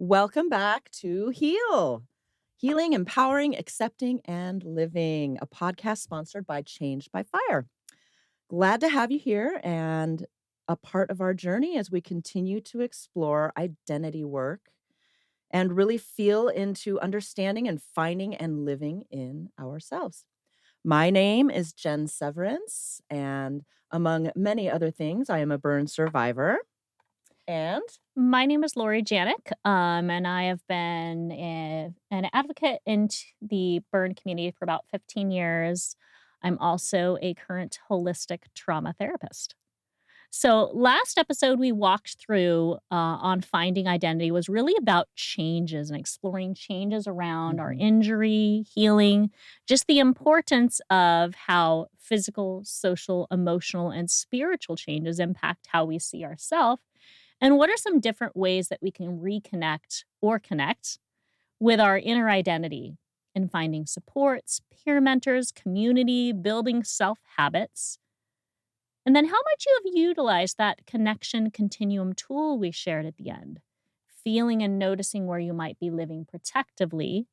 Welcome back to Heal, Healing, Empowering, Accepting, and Living, a podcast sponsored by Changed by Fire. Glad to have you here and a part of our journey as we continue to explore identity work and really feel into understanding and finding and living in ourselves. My name is Jen Severance, and among many other things, I am a burn survivor. And My name is Lori Janik, and I have been an advocate in the burn community for about 15 years. I'm also a current holistic trauma therapist. So, last episode we walked through on finding identity was really about changes and exploring changes around our Mhm. injury, healing, just the importance of how physical, social, emotional, and spiritual changes impact how we see ourselves and what are some different ways that we can reconnect or connect with our inner identity in finding supports, peer mentors, community, building self habits? And then how much you have utilized that connection continuum tool we shared at the end, feeling and noticing where you might be living protectively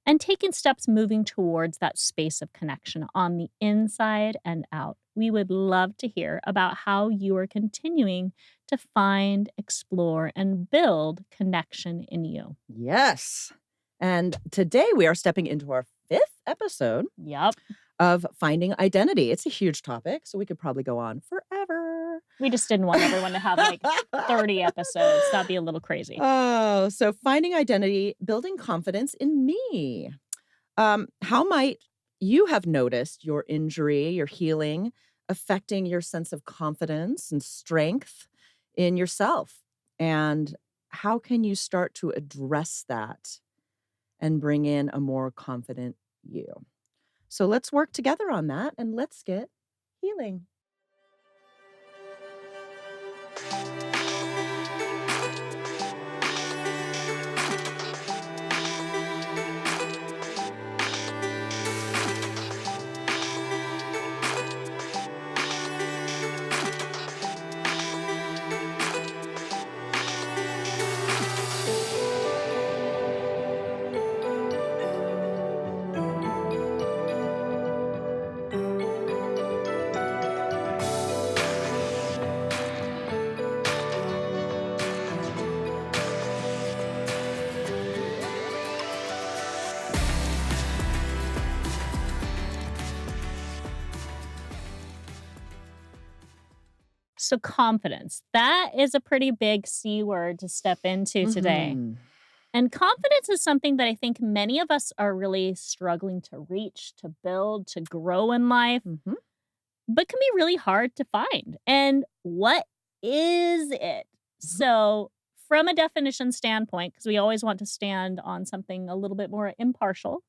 and taking steps moving towards that space of connection on the inside and out. We would love to hear about how you are continuing to find, explore, and build connection in you. Yes. And today we are stepping into our fifth episode Yep. of finding identity. It's a huge topic, so we could probably go on forever. We just didn't want everyone to have like 30 episodes. That'd be a little crazy. Oh, so finding identity, building confidence in me. How might you have noticed your injury, your healing, affecting your sense of confidence and strength in yourself? And how can you start to address that and bring in a more confident you? So let's work together on that and let's get healing. So, confidence. That is a pretty big C word to step into today. Mhm. And confidence is something that I think many of us are really struggling to reach, to build, to grow in life, Mhm. but can be really hard to find. And what is it? Mhm. So, from a definition standpoint, because we always want to stand on something a little bit more impartial,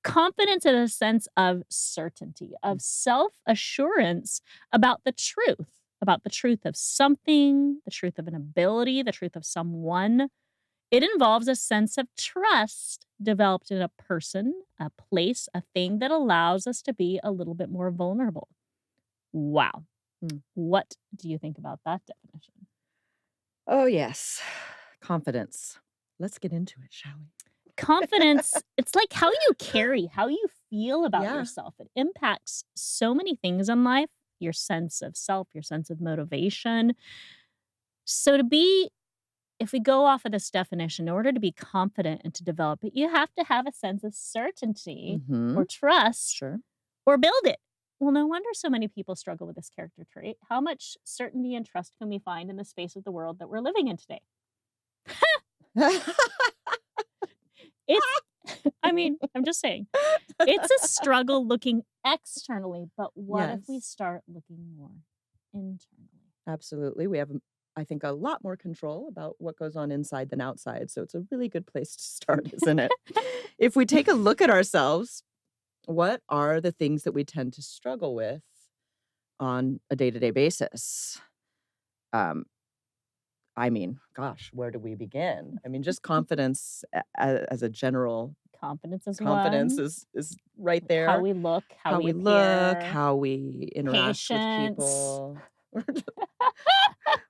confidence is a sense of certainty, of self assurance about the truth of something, the truth of an ability, the truth of someone. It involves a sense of trust developed in a person, a place, a thing that allows us to be a little bit more vulnerable. Wow. Mm. What do you think about that definition? Oh, yes. Confidence. Let's get into it, shall we? Confidence, it's like how you carry, how you feel about Yeah. yourself. It impacts so many things in life, your sense of self, your sense of motivation. So, if we go off of this definition, in order to be confident and to develop it, you have to have a sense of certainty or Mhm. trust Sure. or build it. Well, no wonder so many people struggle with this character trait. How much certainty and trust can we find in the space of the world that we're living in today? It's, I mean, I'm just saying, it's a struggle looking externally, but what if we Yes, start looking more internally? absolutely. We have, I think, a lot more control about what goes on inside than outside. So it's a really good place to start, isn't it? If we take a look at ourselves, what are the things that we tend to struggle with on a day-to-day basis? Um, I mean, gosh, where do we begin? I mean, just confidence as a general Confidence is confidence one, is right like how there. we look, how How we we look, appear, how we interact with patience. people.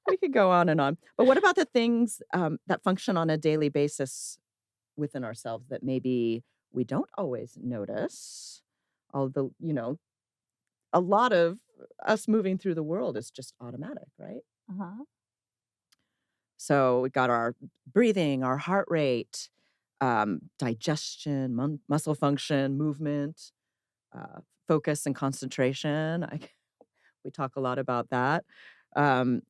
We could could go on and on. But what about the things that function on a daily basis within ourselves that maybe we don't always notice? Although, a lot of us moving through the world is just automatic, right? Uh-huh. So we got our breathing, our heart rate, digestion, muscle function, movement, focus and concentration. We talk a lot about that. Um,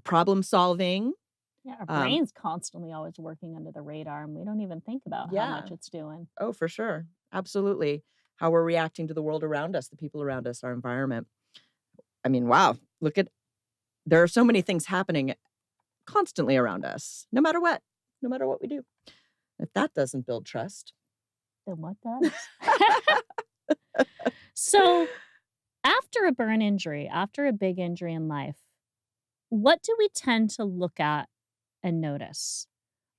Problem solving. Yeah, our Um, brain's constantly always working under the radar, and we don't even think about how yeah. much it's doing. Oh, for sure. Absolutely. How we're reacting to the world around us, the people around us, our environment. I mean, wow. There are so many things happening constantly around us, no matter what we do. If that doesn't build trust. Then what does? So, after a burn injury, after a big injury in life, what do we tend to look at and notice?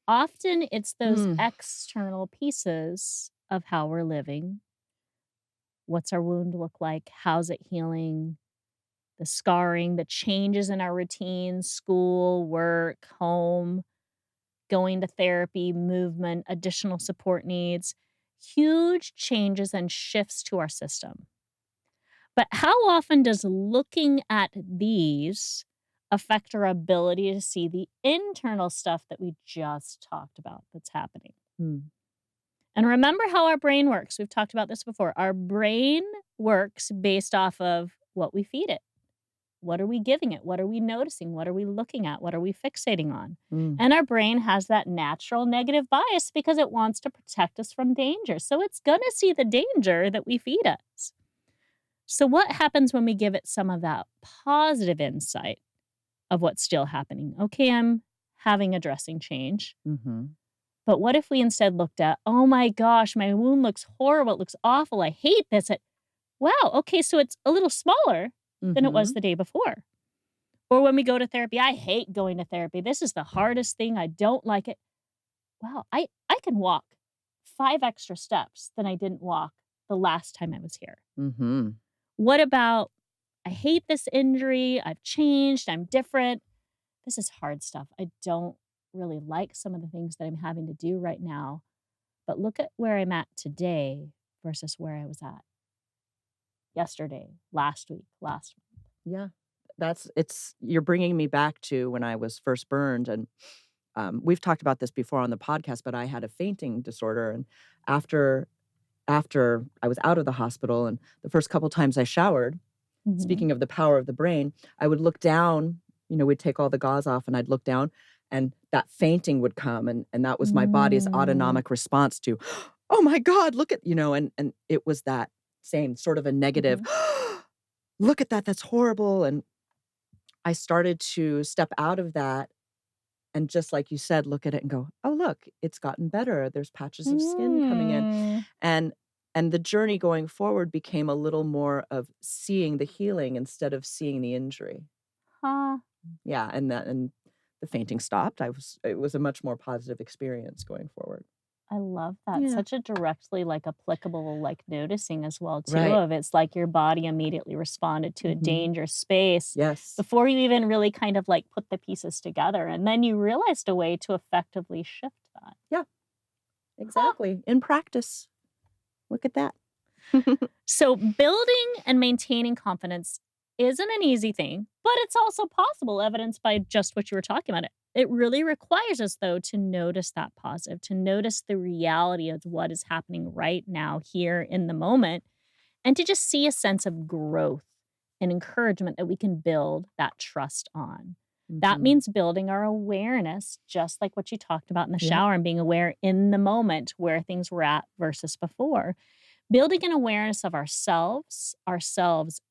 Often it's those Hmm. external pieces of how we're living. What's our wound look like? How's it healing? The scarring, the changes in our routines, school, work, home, going to therapy, movement, additional support needs, huge changes and shifts to our system. But how often does looking at these affect our ability to see the internal stuff that we just talked about that's happening? Hmm. And remember how our brain works. We've talked about this before. Our brain works based off of what we feed it. What are we giving it? What are we noticing? What are we looking at? What are we fixating on? Mm. And our brain has that natural negative bias because it wants to protect us from danger. So it's going to see the danger that we feed us. So, what happens when we give it some of that positive insight of what's still happening? Okay, I'm having a dressing change. Mhm. But what if we instead looked at, oh my gosh, my wound looks horrible. It looks awful. I hate this. Wow, okay, so it's a little smaller than it was Mhm. the day before. Or when we go to therapy, I hate going to therapy. This is the hardest thing. I don't like it. Wow, I can walk 5 extra steps than I didn't walk the last time I was here. Mhm. What about I hate this injury. I've changed. I'm different. This is hard stuff. I don't really like some of the things that I'm having to do right now. But look at where I'm at today versus where I was at yesterday, last week, last month. Yeah. You're bringing me back to when I was first burned, and, we've talked about this before on the podcast, but I had a fainting disorder, and after after I was out of the hospital and the first couple times I showered, Mhm. speaking of the power of the brain, I would look down, we'd take all the gauze off and I'd look down and that fainting would come and that was my body's Mm. autonomic response to, "Oh my god, look at," and it was that same sort of a negative, Mhm. "Look at that, that's horrible," and I started to step out of that and just like you said, look at it and go, "Oh, look, it's gotten better. There's patches of skin coming in." Mm. And and the journey going forward became a little more of seeing the healing instead of seeing the injury. Huh. Yeah, and the fainting stopped. It was a much more positive experience going forward. I love that. Yeah. Such a directly, applicable, noticing as well too Right. of it's like your body immediately responded to a Mhm. danger space Yes. before you even really kind of, put the pieces together, and then you realized a way to effectively shift that. Yeah, Huh. exactly. In practice. Look at that. So building and maintaining confidence isn't an easy thing, but it's also possible, evidenced by just what you were talking about. It really requires us, though, to notice that positive, to notice the reality of what is happening right now, here in the moment, and to just see a sense of growth and encouragement that we can build that trust on. That Mhm. means building our awareness, just like what you talked about in the Yep. shower, and being aware in the moment where things were at versus before. Building an awareness of ourselves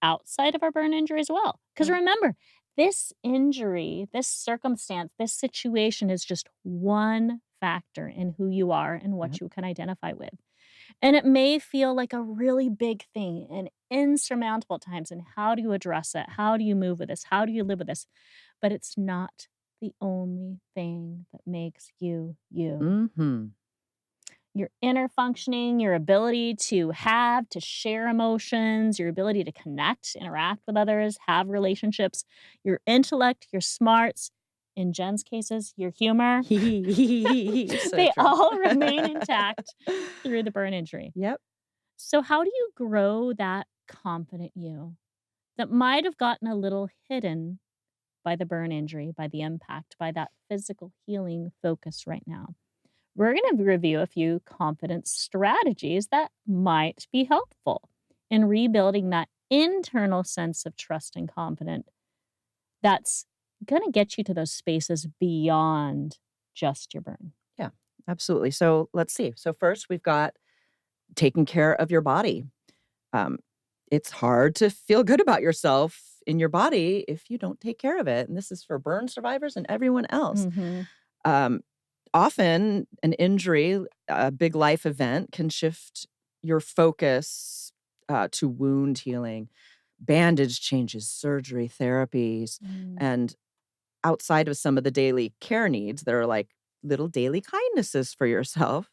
outside of our burn injury as well. Because Right. remember, this injury, this circumstance, this situation is just one factor in who you are and what Yep. you can identify with. And it may feel like a really big thing and insurmountable at times. And how do you address it? How do you move with this? How do you live with this? But it's not the only thing that makes you you. Mhm. your inner functioning, your ability to have, to share emotions, your ability to connect, interact with others, have relationships, your intellect, your smarts, in Jen's cases, your humor, So they true. all remain intact through the burn injury. Yep. So, how do you grow that confident you that might have gotten a little hidden by the burn injury, by the impact, by that physical healing focus right now? We're going to review a few confidence strategies that might be helpful in rebuilding that internal sense of trust and confidence that's going to get you to those spaces beyond just your burn. Yeah, absolutely. So let's see. So first, we've got taking care of your body. Um, it's hard to feel good about yourself in your body if you don't take care of it. And this is for burn survivors and everyone else. Mhm. Um, Often, an injury, a big life event, can shift your focus to wound healing, bandage changes, surgery, therapies, Mm. and outside of some of the daily care needs that are like little daily kindnesses for yourself.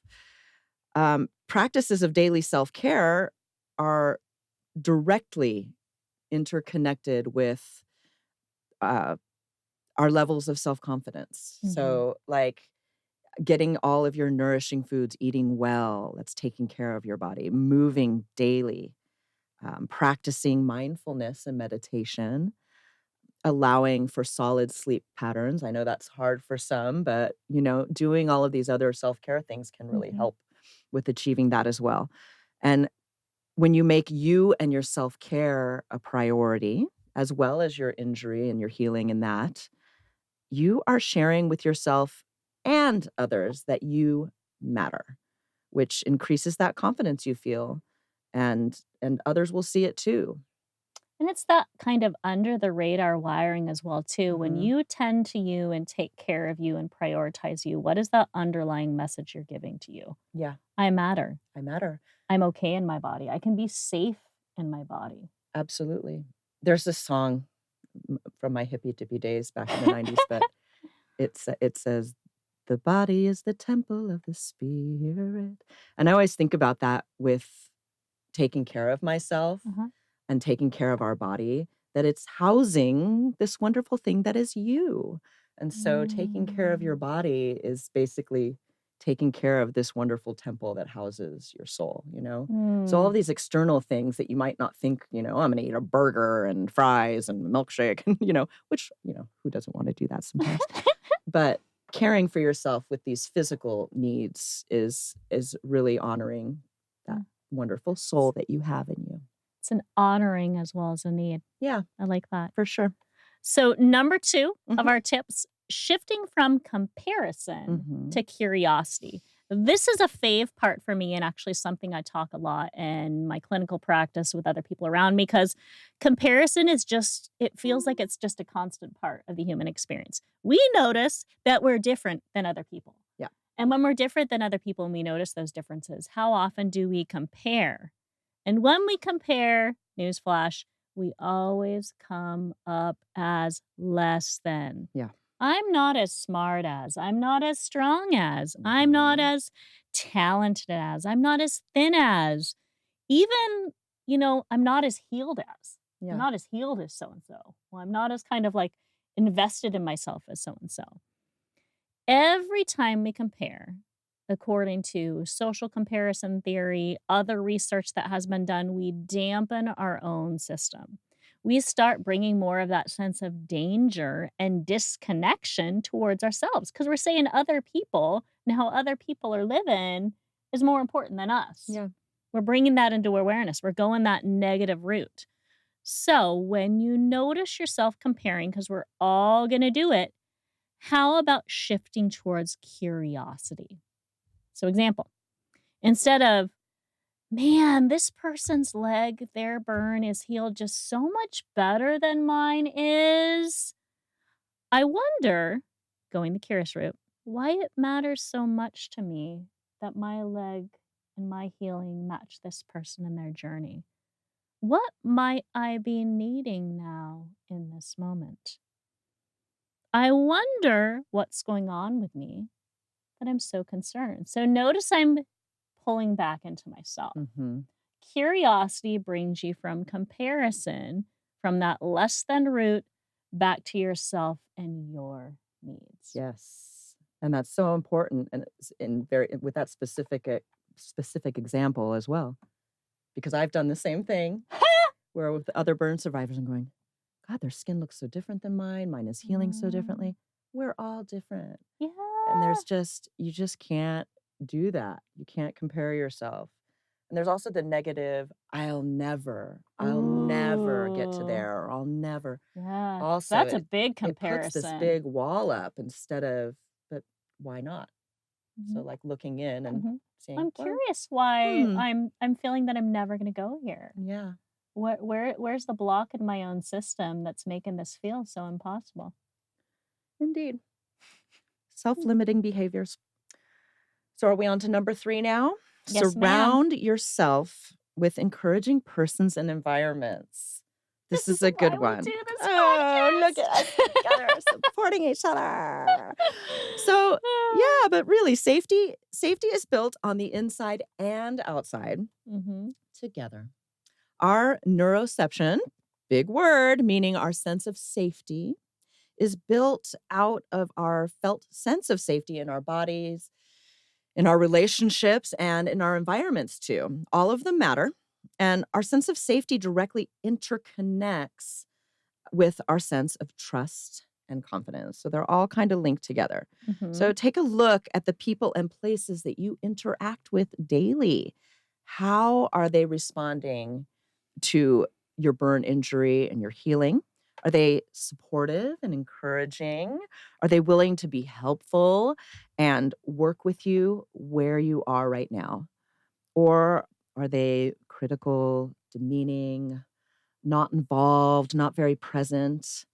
Practices of daily self care are directly interconnected with uh, our levels of self confidence. Mhm. So, like getting all of your nourishing foods, eating well, that's taking care of your body, moving daily, practicing mindfulness and meditation, allowing for solid sleep patterns. I know that's hard for some, but doing all of these other self care things can really Mhm. help with achieving that as well. And when you make you and your self care a priority, as well as your injury and your healing in that, you are sharing with yourself and others that you matter, which increases that confidence you feel, and others will see it too. And it's that kind of under the radar wiring as well too. When Mhm. you tend to you and take care of you and prioritize you, what is that underlying message you're giving to you? Yeah, I matter. I matter. I'm okay in my body. I can be safe in my body. Absolutely. There's this song from my hippy dippy days back in the 90s, but it says, "The body is the temple of the spirit." And I always think about that with taking care of myself Uh-huh. and taking care of our body, that it's housing this wonderful thing that is you. And so taking care of your Mm. body is basically taking care of this wonderful temple that houses your soul. So all Mm. of these external things that you might not think, I'm gonna eat a burger and fries and milkshake, and which, who doesn't want to do that sometimes? But caring for yourself with these physical needs is really honoring that Mm. wonderful soul that you have in you. It's an honoring as well as a need. Yeah, I like that. for sure. So, number 2 of Mhm, our tips, shifting from comparison mhm. to curiosity. This is a fave part for me and actually something I talk a lot in my clinical practice with other people around me because comparison is just, it feels like it's just a constant part of the human experience. We notice that we're different than other people. Yeah. And when we're different than other people and we notice those differences, how often do we compare? And when we compare, newsflash, we always come up as less than. Yeah. I'm not as smart as, I'm not as strong as, I'm not Mhm. as talented as, I'm not as thin as, even, I'm not as healed as. I'm Yeah. not as healed as so and so. Well, I'm not as kind of like invested in myself as so and so. Every time we compare, according to social comparison theory, other research that has been done, we dampen our own system. We start bringing more of that sense of danger and disconnection towards ourselves because we're saying other people and how other people are living is more important than us. Yeah. We're bringing that into awareness. We're going that negative route. So when you notice yourself comparing, because we're all going to do it, how about shifting towards curiosity? So, example, instead of, man, this person's leg, their burn is healed just so much better than mine is. I wonder, going the curious route, why it matters so much to me that my leg and my healing match this person in their journey. What might I be needing now in this moment? I wonder what's going on with me that I'm so concerned. So notice I'm pulling back into myself. Mhm. Curiosity brings you from comparison, from that less than root back to yourself and your needs. Yes. And that's so important, and it's in very with that specific example as well, because I've done the same thing where with other burn survivors, I'm going, "God, their skin looks so different than mine. Mine is healing so Mm, differently." We're all different. And yeah. there's just you just can't do that. You can't compare yourself. And there's also the negative, I'll never get to Ooh, there, or I'll never. yeah. Also, That's a big it puts this comparison. big wall up instead of, but why not? So, Mhm, like, looking in and mhm. seeing, I'm well, curious why hmm, I'm feeling that I'm never gonna go here. yeah, Where's the block in my own system that's making this feel so impossible? indeed. Hmm. Self-limiting behaviors. So are we on to number 3 now? Yes, ma'am. Surround yourself with encouraging persons and environments. This This is is a why good we one. do this Oh, look at us together podcast. supporting each other. So, yeah, but really safety is built on the inside and outside Mhm. together. Our neuroception, big word, meaning our sense of safety, is built out of our felt sense of safety in our bodies, in our relationships, and in our environments too. All of them matter. And our sense of safety directly interconnects with our sense of trust and confidence. So they're all kind of linked together. So Mhm. take a look at the people and places that you interact with daily. How are they responding to your burn injury and your healing? Are they supportive and encouraging? Are they willing to be helpful and work with you where you are right now? Or are they critical, demeaning, not involved, not very present?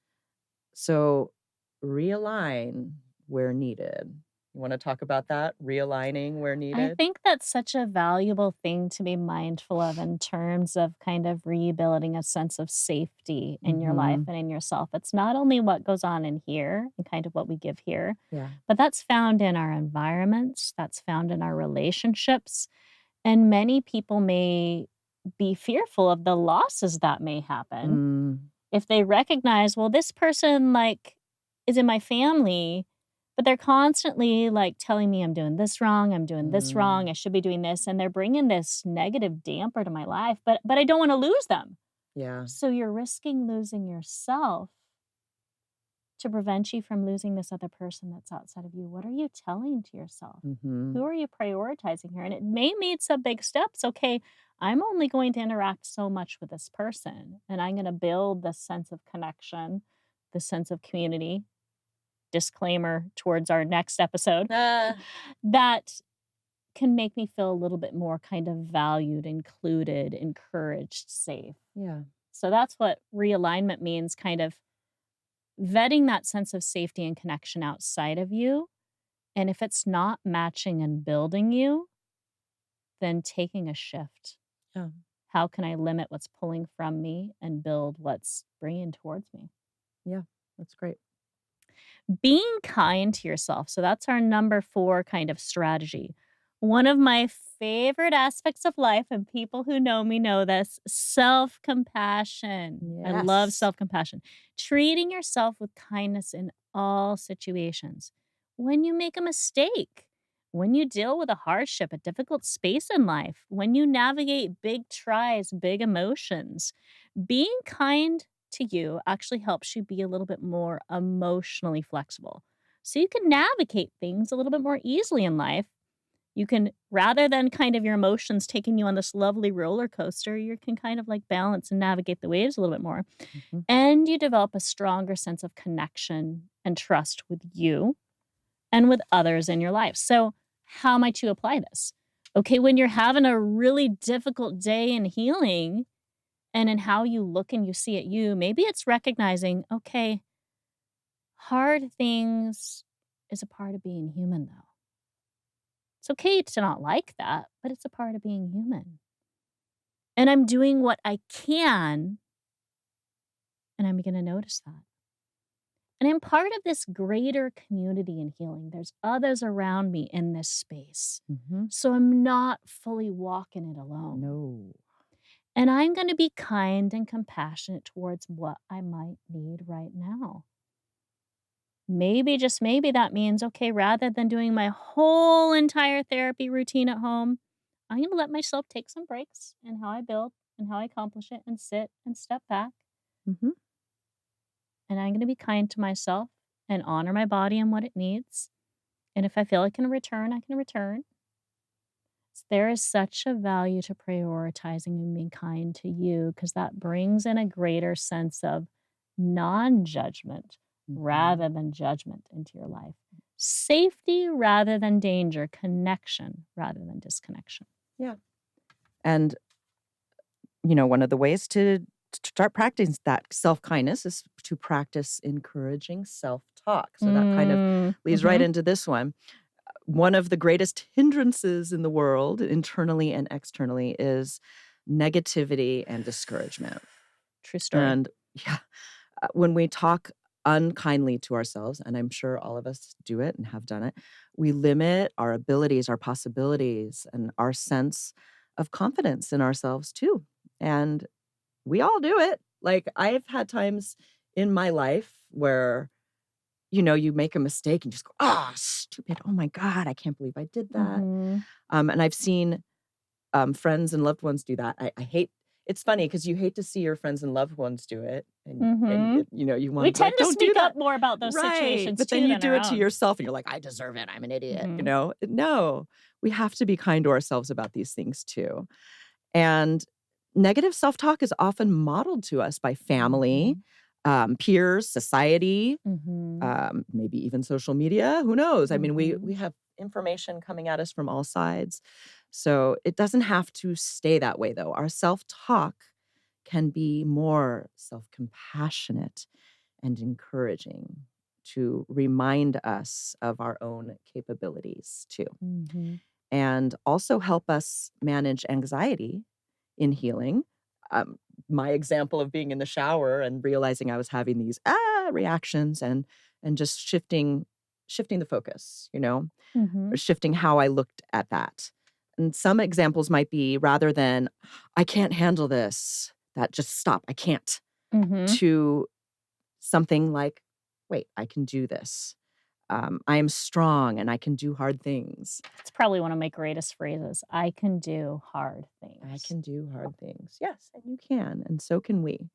So realign where needed. You want to talk about that? Realigning where I needed? think that's such a valuable thing to be mindful of in terms of kind of rebuilding a sense of safety in your life Mhm. and in yourself. It's not only what goes on in here and kind of what we give here, Yeah. but that's found in our environments, that's found in our relationships. And many people may be fearful of the losses that may happen Mm, if they recognize, well, this person like is in my family, but they're constantly like telling me I'm doing this wrong, I'm doing this wrong, mm. I should be doing this, and they're bringing this negative damper to my life, but I don't want to lose them. Yeah. So you're risking losing yourself to prevent you from losing this other person that's outside of you. What are you telling to yourself? Who Mhm. are you prioritizing here? And it may mean some big steps. Okay, I'm only going to interact so much with this person, and I'm going to build this sense of connection, this sense of community. Disclaimer towards our next episode Ah, that can make me feel a little bit more kind of valued, included, encouraged, safe. yeah. So that's what realignment means, kind of vetting that sense of safety and connection outside of you. And if it's not matching and building you, then taking a shift. Yeah. How can I limit what's pulling from me and build what's bringing towards me? Yeah. That's great. Being kind to yourself. So that's our number 4 kind of strategy. One of my favorite aspects of life, and people who know me know this, self compassion. I love Yes. self compassion. Treating yourself with kindness in all situations. When you make a mistake, when you deal with a hardship, a difficult space in life, when you navigate big tries, big emotions, being kind to you actually helps you be a little bit more emotionally flexible. So you can navigate things a little bit more easily in life. You can, rather than kind of your emotions taking you on this lovely roller coaster, you can kind of like balance and navigate the waves a little bit more. Mhm. And you develop a stronger sense of connection and trust with you and with others in your life. So, how might you apply this? Okay, when you're having a really difficult day in healing, and in how you look and you see at you, maybe it's recognizing, okay, hard things is a part of being human, though. It's okay to not like that, but it's a part of being human. And I'm doing what I can, and I'm going to notice that. And I'm part of this greater community in healing. There's others around me in this space. Mhm. So I'm not fully walking it alone. No. And I'm going to be kind and compassionate towards what I might need right now. Maybe, just maybe, that means, okay, rather than doing my whole entire therapy routine at home, I'm going to let myself take some breaks in how I build and how I accomplish it and sit and step back. Mhm. And I'm going to be kind to myself and honor my body and what it needs. And if I feel I can return, I can return. There is such a value to prioritizing and being kind to you because that brings in a greater sense of non judgment Mhm. rather than judgment into your life. Safety rather than danger, connection rather than disconnection. Yeah. And, one of the ways to start practicing that self-kindness is to practice encouraging self-talk. So that kind of leads right Mhm. into this one. One of the greatest hindrances in the world, internally and externally, is negativity and discouragement. True story. And yeah, when we talk unkindly to ourselves, and I'm sure all of us do it and have done it, we limit our abilities, our possibilities, and our sense of confidence in ourselves too. And we all do it. Like, I've had times in my life where, you make a mistake and just go, "Ah, stupid. Oh my God, I can't believe I did that." Mhm. And I've seen friends and loved ones do that. I hate it's funny because you hate to see your friends and loved ones do it, and Mhm. you We wanna be tend like, to "Don't do speak that." up more about those Right, situations but then too you than do our it to own. yourself, and you're like, "I deserve it. I'm an idiot," you Mhm. know? No, we have to be kind to ourselves about these things too. And negative self-talk is often modeled to us by family, Mhm. peers, society, Mhm. maybe even social media, who knows? I mean, we Mhm. have information coming at us from all sides. So it doesn't have to stay that way though. Our self-talk can be more self-compassionate and encouraging to remind us of our own capabilities too. Mhm. And also help us manage anxiety in healing. Um, my example of being in the shower and realizing I was having these reactions and just shifting the focus, or Mhm. shifting how I looked at that. And some examples might be rather than I can't handle this, that just stop, I can't, Mhm. to something like, wait, I can do this. I am strong and I can do hard things. It's probably one of my greatest phrases. I can do hard I things. can do hard things. Yes, and you can, and so can we.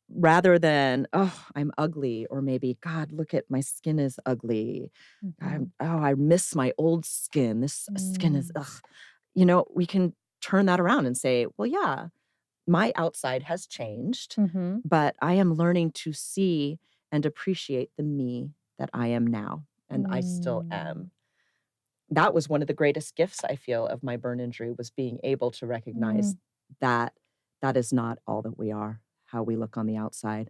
Rather than, "Oh, I'm ugly," or maybe, "God, look at my skin is ugly. Mhm. I miss my old skin. This skin is Mm. ugh." We can turn that around and say, "Well, yeah, my outside has changed, Mhm. but I am learning to see and appreciate the me that I am now, and I still Mm. am." That was one of the greatest gifts I feel of my burn injury was being able to recognize Mm. that that is not all that we are, how we look on the outside,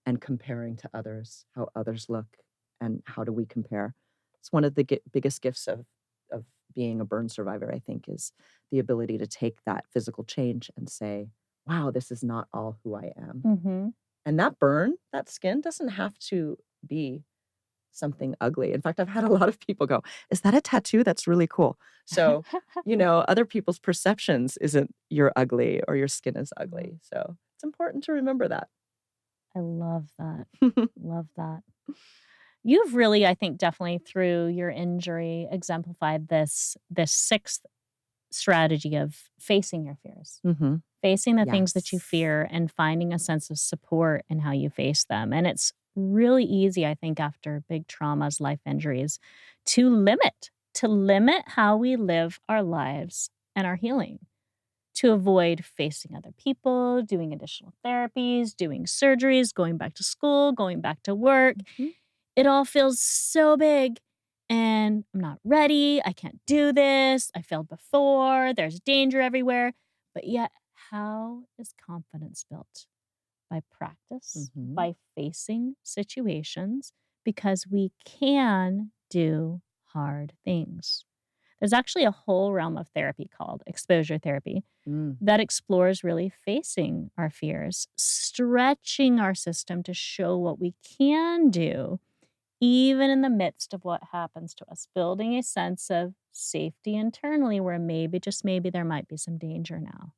and comparing to others, how others look, and how do we compare. It's one of the biggest gifts of being a burn survivor, I think, is the ability to take that physical change and say, "Wow, this is not all who I am." Mhm. And that burn, that skin doesn't have to be something ugly. In fact, I've had a lot of people go, "Is that a tattoo? That's really cool." So, other people's perceptions isn't you're ugly or your skin is ugly. So, it's important to remember that. I love that. Love that. You've really, I think, definitely through your injury exemplified this sixth strategy of facing your fears. Mhm. Facing the things that you Yes. fear and finding a sense of support in how you face them. And it's really easy, I think, after big traumas, life injuries, to limit how we live our lives and our healing, to avoid facing other people, doing additional therapies, doing surgeries, going back to school, going back to work. Mhm. It all feels so big, and I'm not ready. I can't do this. I failed before. There's danger everywhere. But yet, how is confidence built? By practice, Mhm. by facing situations, because we can do hard things. There's actually a whole realm of therapy called exposure therapy Mm. that explores really facing our fears, stretching our system to show what we can do, even in the midst of what happens to us, building a sense of safety internally where maybe, just maybe, there might be some danger now.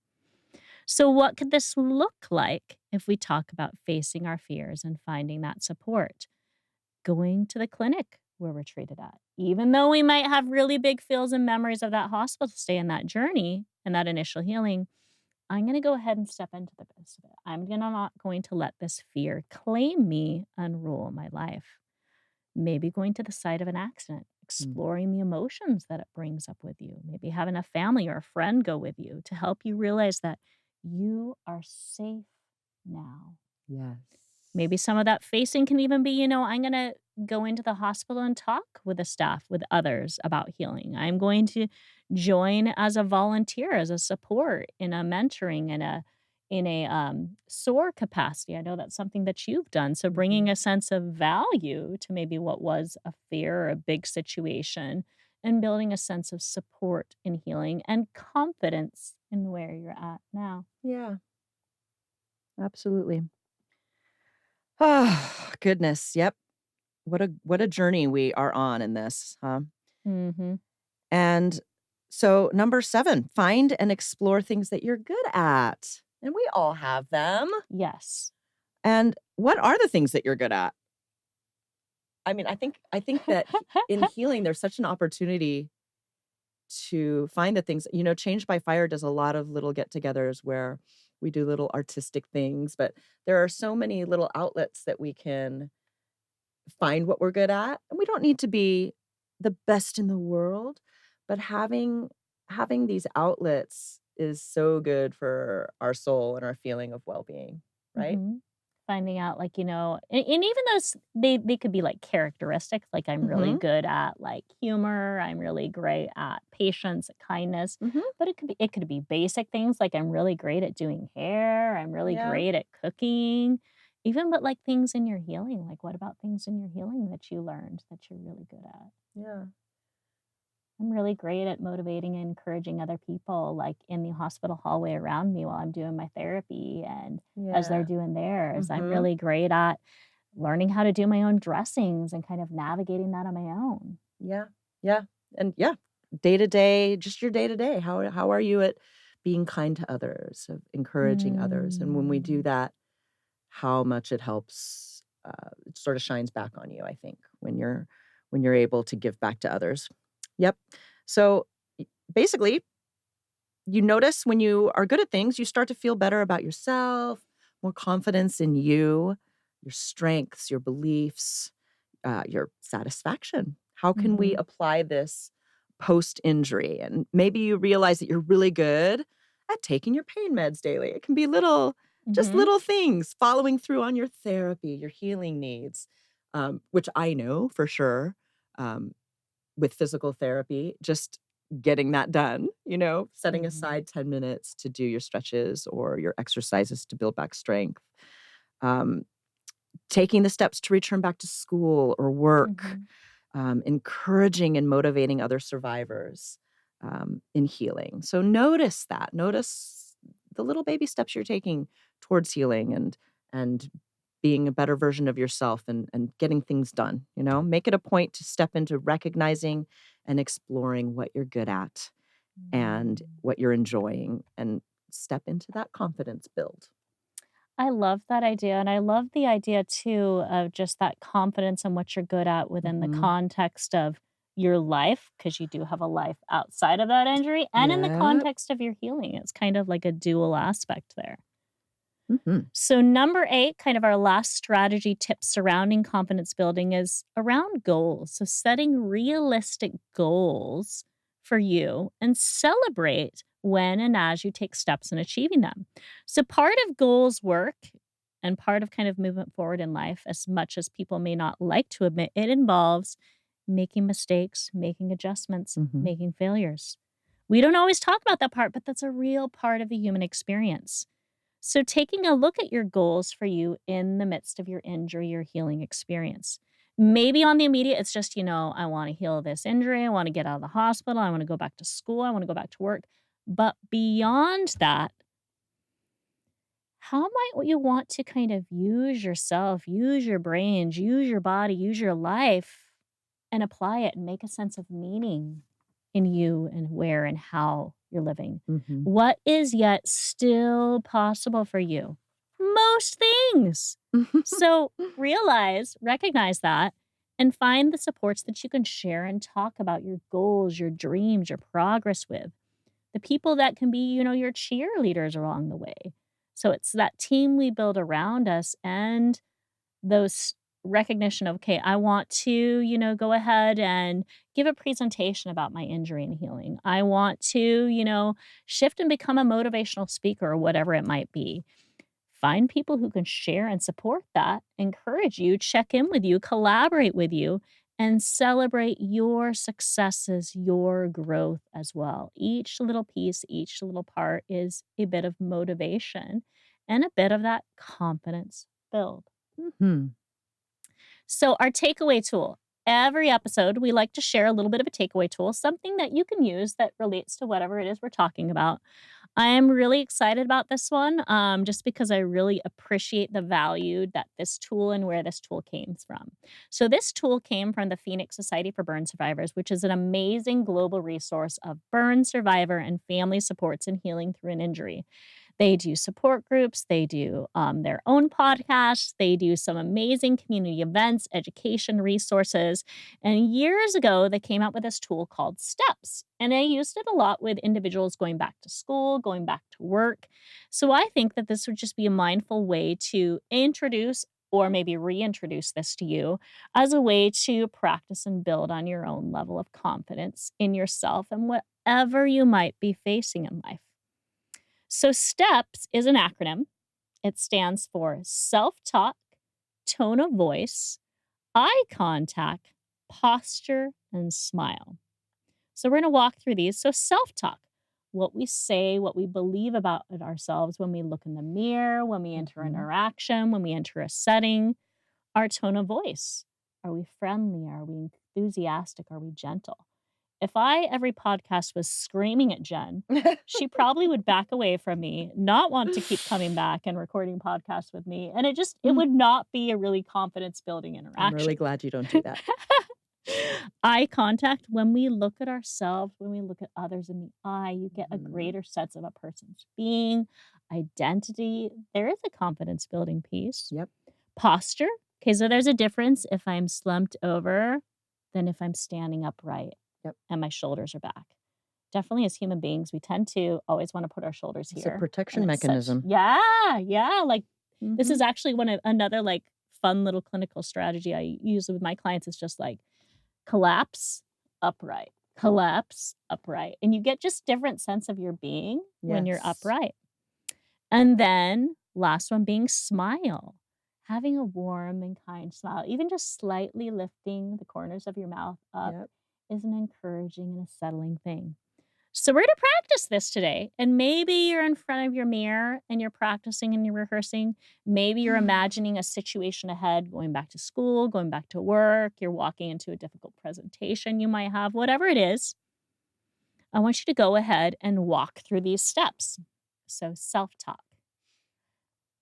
So, what could this look like if we talk about facing our fears and finding that support? Going to the clinic where we're treated at. Even though we might have really big feels and memories of that hospital stay and that journey and that initial healing, I'm going to go ahead and step into the midst of it. Not going to let this fear claim me and rule my life. Maybe going to the site of an accident, Mm. exploring the emotions that it brings up with you. Maybe having a family or a friend go with you to help you realize that you are safe now. Yes. Maybe some of that facing can even be, I'm going to go into the hospital and talk with the staff, with others about healing. I'm going to join as a volunteer, as a support in a mentoring and in a SOAR capacity. I know that's something that you've done. So bringing Mhm. a sense of value to maybe what was a fear or a big situation and building a sense of support in healing and confidence in where you're at now. Yeah, absolutely. Oh, goodness. Yep. What a journey we are on in this, huh? Mhm. And so number 7, find and explore things that you're good at. And we all have them. Yes. And what are the things that you're good at? I mean, I think that in healing there's such an opportunity to find the things, Change by Fire does a lot of little get-togethers where we do little artistic things, but there are so many little outlets that we can find what we're good at, and we don't need to be the best in the world, but having these outlets is so good for our soul and our feeling of well-being, right? Mhm. Finding out, like, and even those they could be, like, characteristics, like, I'm really Mhm, good at, like, humor, I'm really great at patience, at kindness, mhm, but it could be basic things, like, I'm really great at doing hair, I'm really yeah, great at cooking, even but, like, things in your healing, like, what about things in your healing that you learned that you're really good at? yeah, I'm really great at motivating and encouraging other people, like, in the hospital hallway around me while I'm doing my therapy and as they're yeah, doing theirs. I'm mhm, really great at learning how to do my own dressings and kind of navigating that on my own. yeah, yeah, and yeah, day to day, just your day to day, how are you at being kind to others, of encouraging others, and when we do Mm. that, how much it helps, it sort of shines back on you, I think, when you're able to give back to others. Yep. So, basically, you notice when you are good at things, you start to feel better about yourself, more confidence in you, your strengths, your beliefs, your satisfaction. How can we Mhm. apply this post-injury? And maybe you realize that you're really good at taking your pain meds daily. It can be just Mhm. little things, following through on your therapy, your healing needs, which I know for sure, um, with physical therapy, just getting that done, setting Mhm. aside 10 minutes to do your stretches or your exercises to build back strength. Um, Taking the steps to return back to school or work, Mhm. encouraging and motivating other survivors, in healing. So notice that. Notice the little baby steps you're taking towards healing and being a better version of yourself and getting things done, Make it a point to step into recognizing and exploring what you're good at and Mm. what you're enjoying and step into that confidence build. I love that idea, and I love the idea too of just that confidence in what you're good at within the Mhm. context of your life, because you do have a life outside of that injury, and in the Yep. context of your healing. It's kind of like a dual aspect there. Mhm. So, number 8, kind of our last strategy tip surrounding confidence building is around goals. So, setting realistic goals for you and celebrate when and as you take steps in achieving them. So, part of goals work and part of kind of movement forward in life, as much as people may not like to admit, it involves making mistakes, making adjustments, Mhm. making failures. We don't always talk about that part, but that's a real part of the human experience. So, taking a look at your goals for you in the midst of your injury or healing experience. Maybe on the immediate, it's just, I want to heal this injury. I want to get out of the hospital. I want to go back to school. I want to go back to work. But beyond that, how might you want to kind of use yourself, use your brains, use your body, use your life and apply it and make a sense of meaning in you and where and how you're living? Mhm. What is yet still possible for you? Most things. So recognize that, and find the supports that you can share and talk about your goals, your dreams, your progress with. The people that can be, your cheerleaders along the way. So it's that team we build around us and those recognition of, okay, I want to, go ahead and give a presentation about my injury and healing. I want to, shift and become a motivational speaker or whatever it might be. Find people who can share and support that, encourage you, check in with you, collaborate with you, and celebrate your successes, your growth as well. Each little piece, each little part is a bit of motivation and a bit of that confidence build. Mhm. So, our takeaway tool. Every episode, we like to share a little bit of a takeaway tool, something that you can use that relates to whatever it is we're talking about. I am really excited about this one, just because I really appreciate the value that this tool and where this tool came from. So, this tool came from the Phoenix Society for Burn Survivors, which is an amazing global resource of burn survivor and family supports and healing through an injury. They do support groups, they do their own podcasts, they do some amazing community events, education resources. And years ago, they came out with this tool called Steps. And I used it a lot with individuals going back to school, going back to work. So I think that this would just be a mindful way to introduce or maybe reintroduce this to you as a way to practice and build on your own level of confidence in yourself and whatever you might be facing in life. So, STEPS is an acronym. It stands for self talk, tone of voice, eye contact, posture, and smile. So, we're going to walk through these. So, self talk, what we say, what we believe about ourselves when we look in the mirror, when we enter an Mhm. interaction, when we enter a setting, our tone of voice. Are we friendly? Are we enthusiastic? Are we gentle? If I every podcast was screaming at Jen, she probably would back away from me, not want to keep coming back and recording podcasts with me, and it Mm. would not be a really confidence building I'm really interaction. glad you don't do that. Eye contact, when we look at ourselves, when we look at others in the eye, you get a Mhm. greater sense of a person's being, identity. There is a confidence building piece. Yep. Posture. Okay, so there's a difference if I'm slumped over than if I'm standing upright Yep. and my shoulders are back. Definitely as human beings, we tend to always wanna put our shoulders It's a here, and protection it's such mechanism. yeah, yeah, like, this is Mhm. actually one of another, like, fun little clinical strategy I use with my clients. Is just like collapse, upright, and you get just different sense of your being when you're Yes. upright. And then last one being smile. Having a warm and kind smile, even just slightly lifting the corners of your mouth up Yep. is an encouraging and a settling thing. So we're gonna practice this today. And maybe you're in front of your mirror and you're practicing and you're rehearsing. Maybe you're imagining a situation ahead, going back to school, going back to work, you're walking into a difficult presentation you might have, whatever it is. I want you to go ahead and walk through these steps. So self-talk.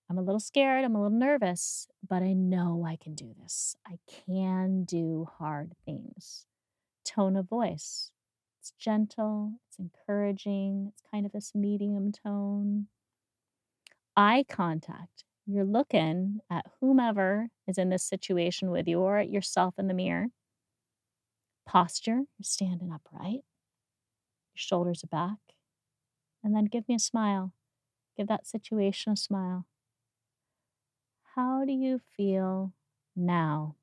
I'm a little scared, I'm a little nervous, but I know I can do this. I can do hard things. Tone of voice. It's gentle, it's encouraging, it's kind of this medium tone. Eye contact. You're looking at whomever is in this situation with you or at yourself in the mirror. Posture. You're standing upright, your shoulders are back. And then give me a smile. Give that situation a smile. How do you feel now?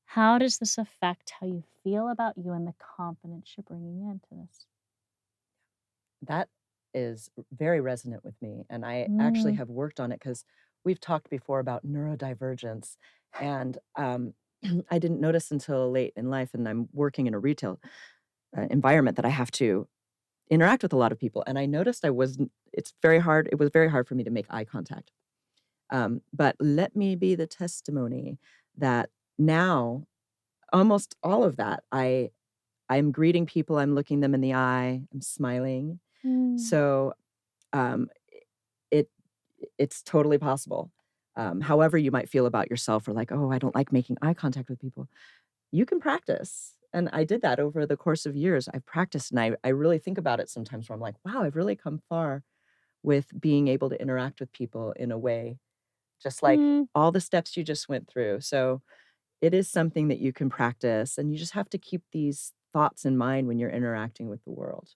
How does this affect how you feel about you and the confidence you're bringing into this? That is very resonant with me, and I actually Mm, have worked on it because 'cause we've talked before about neurodivergence, and, I didn't notice until late in life, and I'm working in a retail, environment that I have to interact with a lot of people, and I noticed I wasn't it was very hard for me to make eye contact. But let me be the testimony that now, almost all of that, I'm greeting people, I'm looking them in the eye, I'm smiling. Mm. So, um, it it's totally possible. However you might feel about yourself or like, "Oh, I don't like making eye contact with people." You can practice, and I did that over the course of years. I've practiced, and I really think about it sometimes where I'm like, "Wow, I've really come far with being able to interact with people in a way just like Mm. all the steps you just went through." So, it is something that you can practice, and you just have to keep these thoughts in mind when you're interacting with the world,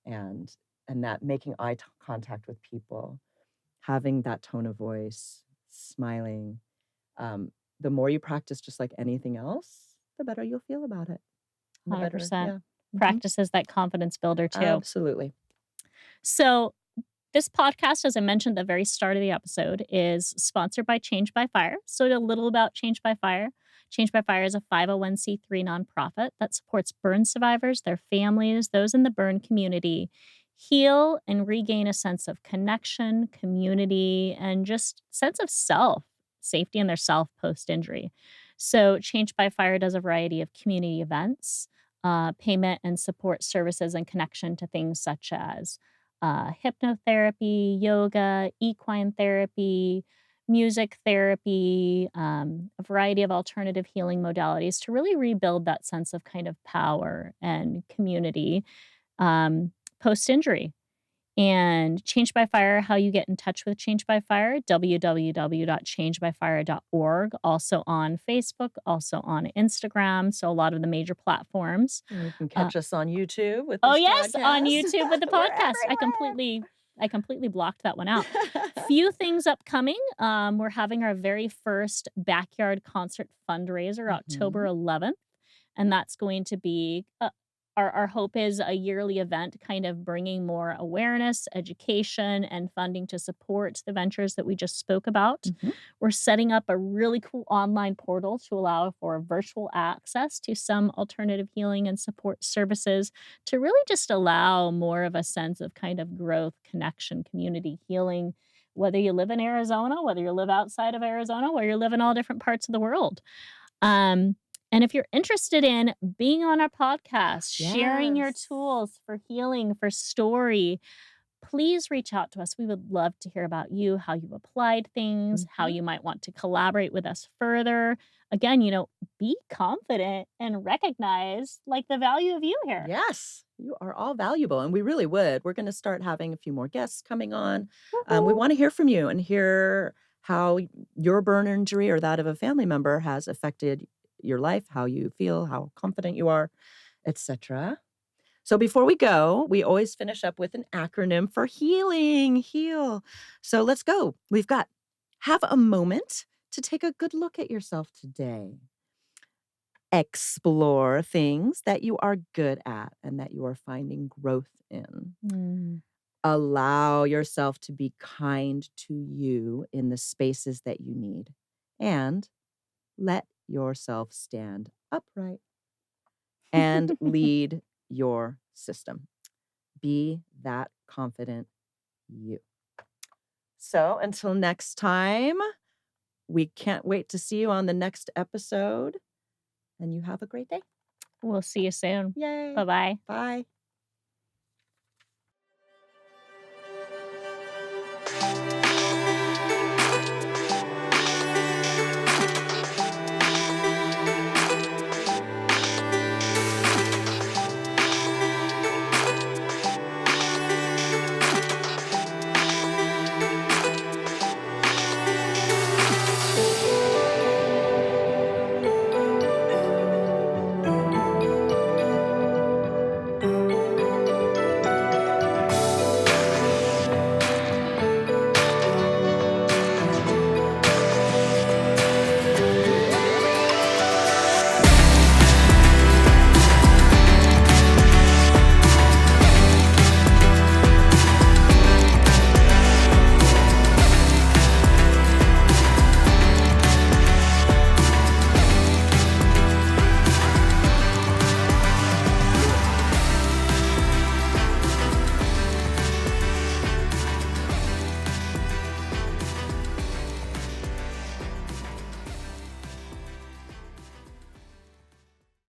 and that making eye contact with people, having that tone of voice, smiling, um, the more you practice just like anything else, the better you'll feel about it, and the better 100%. yeah. Mhm. Practice is that confidence builder too. Absolutely. So, this podcast, as I mentioned at the very start of the episode, is sponsored by Change by Fire. So, a little about Change by Fire. Change by Fire is a 501(c)(3) nonprofit that supports burn survivors, their families, those in the burn community, heal and regain a sense of connection, community, and just sense of self, safety in their self post injury. So, Change by Fire does a variety of community events, payment and support services, and connection to things such as hypnotherapy, yoga, equine therapy, music therapy, a variety of alternative healing modalities to really rebuild that sense of kind of power and community post injury. And Change by Fire, how you get in touch with Change by Fire, www.changebyfire.org, also on Facebook, also on Instagram, so a lot of the major platforms. And you can Uh, catch us on YouTube with Oh, this yes, on podcast. YouTube with the We're podcast. I completely blocked that one out. everywhere. Few things upcoming. We're having our very first backyard concert fundraiser October Mhm. 11th, and that's going to be our hope is a yearly event kind of bringing more awareness, education, and funding to support the ventures that we just spoke about. Mhm. We're setting up a really cool online portal to allow for virtual access to some alternative healing and support services to really just allow more of a sense of kind of growth, connection, community healing, whether you live in Arizona, whether you live outside of Arizona, whether you live in all different parts of the world. Um, and if you're interested in being on our podcast, sharing your Yes. tools for healing, for story, please reach out to us. We would love to hear about you, how you've applied things, how Mhm. you might want to collaborate with us further. Again, be confident and recognize like the value of you here. Yes, you are all valuable, and we really would. We're gonna start having a few more guests coming on. We Woohoo. wanna hear from you and hear how your burn injury or that of a family member has affected your life, how you feel, how confident you are, etcetera. So before we go, we always finish up with an acronym for healing, heal. So let's go. We've got have a moment to take a good look at yourself today. Explore things that you are good at and that you are finding growth in. Mm. Allow yourself to be kind to you in the spaces that you need. And let yourself stand upright and lead your system. Be that confident you. So until next time, we can't wait to see you on the next episode, and you have a great day. We'll see you soon. Yay. Bye bye. Bye.